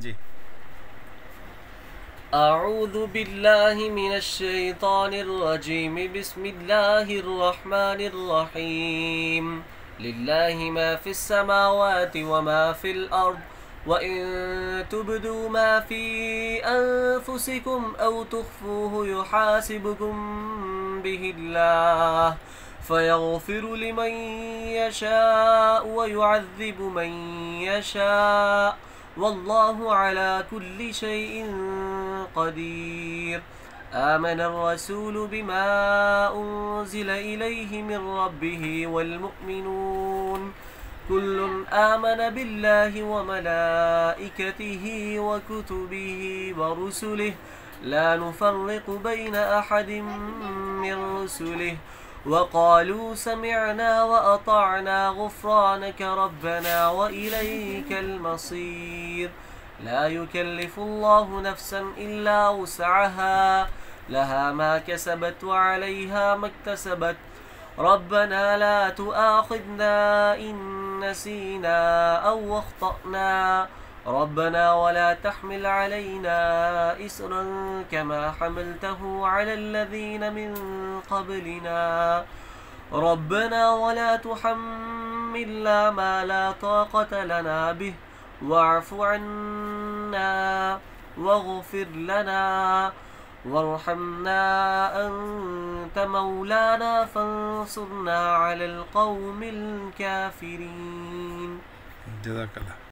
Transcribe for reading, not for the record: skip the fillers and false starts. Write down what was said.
জি। أعوذ بالله من الشيطان الرجيم بسم الله الرحمن الرحيم لله ما في السماوات وما في الأرض وإن تبدوا ما في أنفسكم أو تخفوه يحاسبكم به الله فيغفر لمن يشاء ويعذب من يشاء والله على كل شيء قدير. آمن الرسول بما أنزل إليه من ربه والمؤمنون كل آمن بالله وملائكته وكتبه ورسله لا نفرق بين أحد من رسله وقالوا سمعنا وأطعنا غفرانك ربنا وإليك المصير. لا يكلف الله نفسا إلا وسعها لها ما كسبت وعليها ما اكتسبت ربنا لا تؤاخذنا إن نسينا أو أخطأنا ربنا ولا تحمل علينا إسرا كما حملته على الذين من قبلنا ربنا ولا تحملنا ما لا طاقة لنا به واعف عنا واغفر لنا وارحمنا أنت مولانا فانصرنا على القوم الكافرين. جزاك الله.